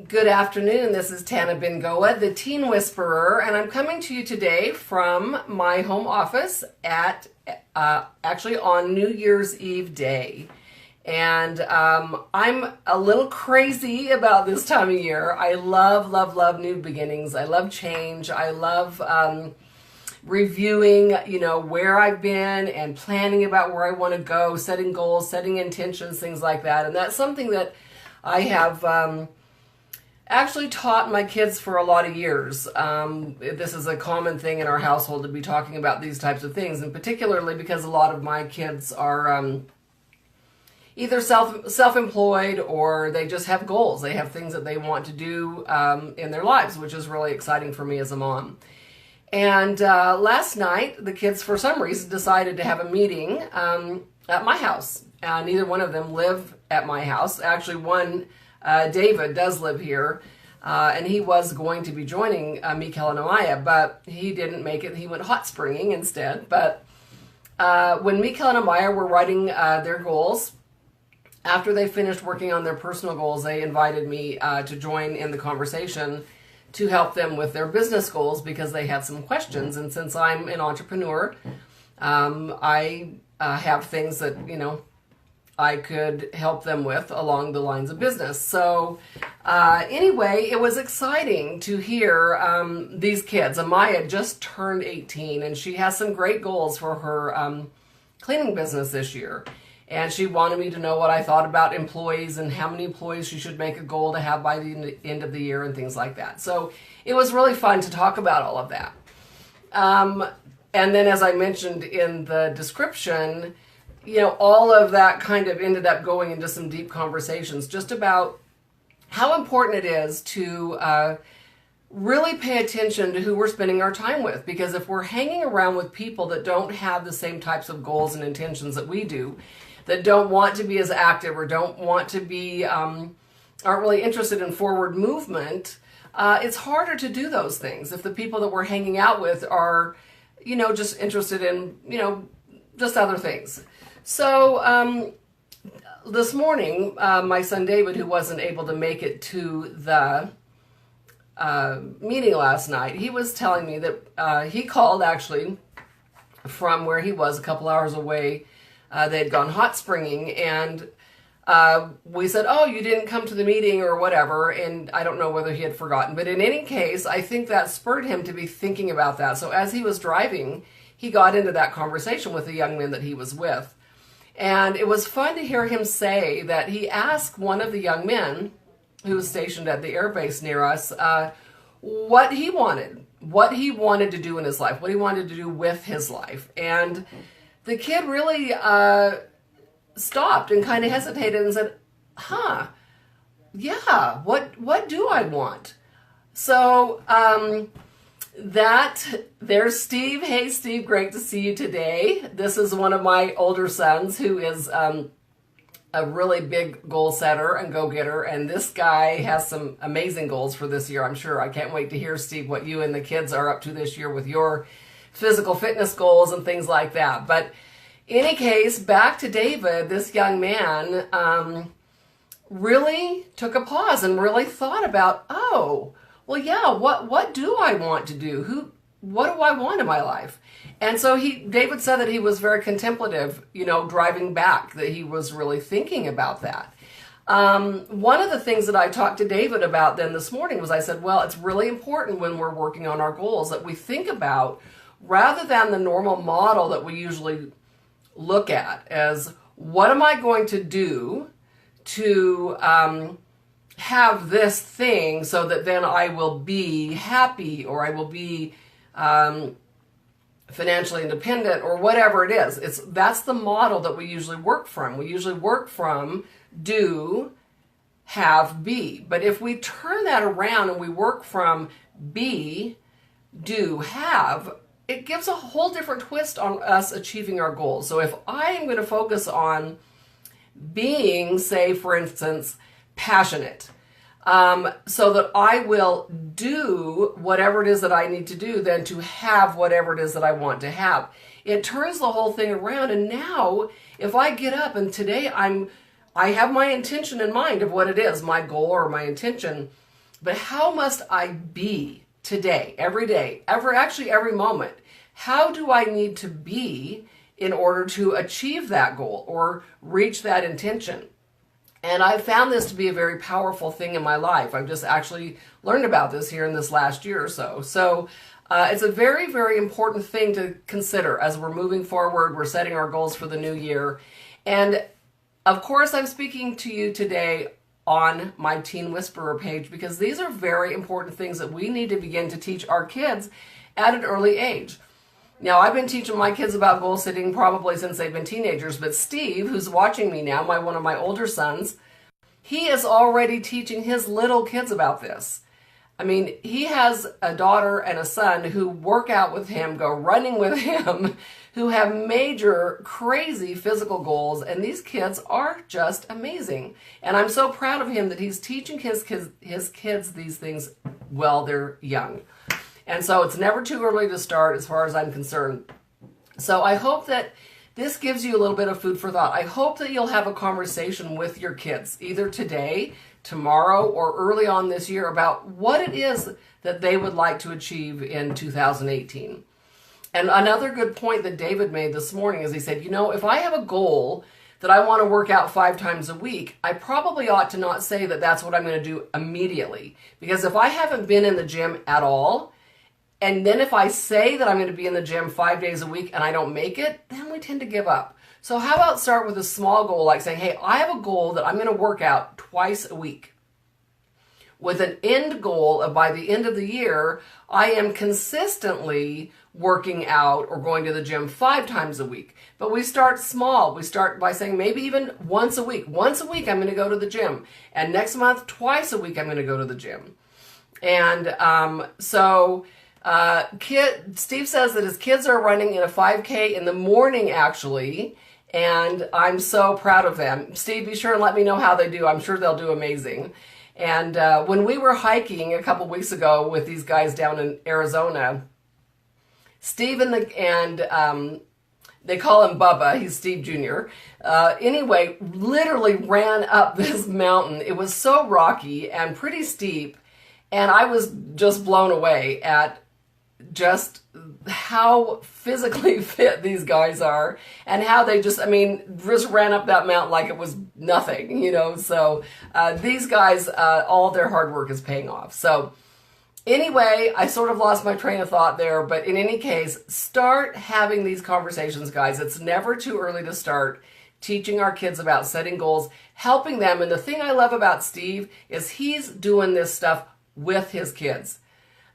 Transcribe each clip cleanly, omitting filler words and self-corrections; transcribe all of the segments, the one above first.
Good afternoon. This is Tana Bingoa, the Teen Whisperer, and I'm coming to you today from my home office at actually on New Year's Eve day. And I'm a little crazy about this time of year. I love, love, love new beginnings. I love change. I love reviewing, where I've been and planning about where I want to go, setting goals, setting intentions, things like that. And that's something that I have actually taught my kids for a lot of years. This is a common thing in our household to be talking about these types of things, and particularly because a lot of my kids are either self-employed or they just have goals. They have things that they want to do in their lives, which is really exciting for me as a mom. And last night, the kids, for some reason, decided to have a meeting at my house. Neither one of them live at my house. Actually, one, David, does live here, and he was going to be joining Mikel and Amaya, but he didn't make it. He went hot springing instead. But when Mikel and Amaya were writing their goals, after they finished working on their personal goals, they invited me to join in the conversation to help them with their business goals because they had some questions. And since I'm an entrepreneur, I have things that, I could help them with along the lines of business. So anyway, it was exciting to hear these kids. Amaya just turned 18 and she has some great goals for her cleaning business this year. And she wanted me to know what I thought about employees and how many employees she should make a goal to have by the end of the year and things like that. So it was really fun to talk about all of that. And then, as I mentioned in the description, all of that kind of ended up going into some deep conversations just about how important it is to really pay attention to who we're spending our time with. Because if we're hanging around with people that don't have the same types of goals and intentions that we do, that don't want to be as active or don't want to be, aren't really interested in forward movement, it's harder to do those things if the people that we're hanging out with are, just interested in, just other things. So this morning, my son David, who wasn't able to make it to the meeting last night, he was telling me that he called actually from where he was a couple hours away. They'd gone hot springing, and we said, oh, you didn't come to the meeting or whatever, and I don't know whether he had forgotten. But in any case, I think that spurred him to be thinking about that. So as he was driving, he got into that conversation with the young men that he was with. And it was fun to hear him say that he asked one of the young men who was stationed at the air base near us what he wanted to do in his life, what he wanted to do with his life. And the kid really stopped and kind of hesitated and said, yeah, what do I want? So there's Steve. Hey, Steve, great to see you today. This is one of my older sons who is a really big goal setter and go-getter, and this guy has some amazing goals for this year, I'm sure. I can't wait to hear, Steve, what you and the kids are up to this year with your physical fitness goals and things like that. But in any case, back to David, this young man really took a pause and really thought about, well, yeah, what do I want to do? What do I want in my life? And so David said that he was very contemplative, driving back, that he was really thinking about that. One of the things that I talked to David about then this morning was I said, well, it's really important when we're working on our goals that we think about, rather than the normal model that we usually look at as, what am I going to do to have this thing so that then I will be happy, or I will be financially independent, or whatever it is. That's the model that we usually work from. We usually work from do, have, be. But if we turn that around and we work from be, do, have, it gives a whole different twist on us achieving our goals. So if I am going to focus on being, say, for instance, passionate, so that I will do whatever it is that I need to do then to have whatever it is that I want to have. It turns the whole thing around, and now if I get up and today I have my intention in mind of what it is, my goal or my intention, but how must I be today, every day, every moment? How do I need to be in order to achieve that goal or reach that intention? And I've found this to be a very powerful thing in my life. I've just actually learned about this here in this last year or so. So it's a very, very important thing to consider as we're moving forward. We're setting our goals for the new year. And of course, I'm speaking to you today on my Teen Whisperer page because these are very important things that we need to begin to teach our kids at an early age. Now, I've been teaching my kids about goal setting probably since they've been teenagers, but Steve, who's watching me now, one of my older sons, he is already teaching his little kids about this. I mean, he has a daughter and a son who work out with him, go running with him, who have major, crazy physical goals, and these kids are just amazing. And I'm so proud of him that he's teaching his kids these things while they're young. And so it's never too early to start as far as I'm concerned. So I hope that this gives you a little bit of food for thought. I hope that you'll have a conversation with your kids, either today, tomorrow, or early on this year about what it is that they would like to achieve in 2018. And another good point that David made this morning is he said, you know, if I have a goal that I want to work out 5 times a week, I probably ought to not say that that's what I'm going to do immediately. Because if I haven't been in the gym at all, and then if I say that I'm going to be in the gym 5 days a week and I don't make it, then we tend to give up. So how about start with a small goal like saying, hey, I have a goal that I'm going to work out twice a week, with an end goal of by the end of the year, I am consistently working out or going to the gym 5 times a week. But we start small. We start by saying maybe even once a week. Once a week I'm going to go to the gym. And next month, twice a week I'm going to go to the gym. And Steve says that his kids are running in a 5K in the morning, actually, and I'm so proud of them. Steve, be sure and let me know how they do. I'm sure they'll do amazing. And when we were hiking a couple weeks ago with these guys down in Arizona, Steve and they call him Bubba, he's Steve Jr., anyway, literally ran up this mountain. It was so rocky and pretty steep, and I was just blown away at just how physically fit these guys are and how they just ran up that mountain like it was nothing, you know. So these guys, all their hard work is paying off. So anyway, I sort of lost my train of thought there, but in any case, start having these conversations, guys. It's never too early to start teaching our kids about setting goals, helping them. And the thing I love about Steve is he's doing this stuff with his kids.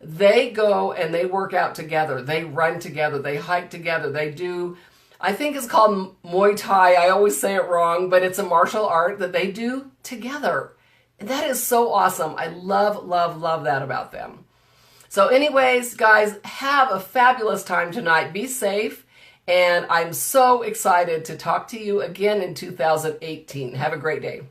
They go and they work out together. They run together. They hike together. They do, I think it's called Muay Thai. I always say it wrong, but it's a martial art that they do together. And that is so awesome. I love, love, love that about them. So anyways, guys, have a fabulous time tonight. Be safe. And I'm so excited to talk to you again in 2018. Have a great day.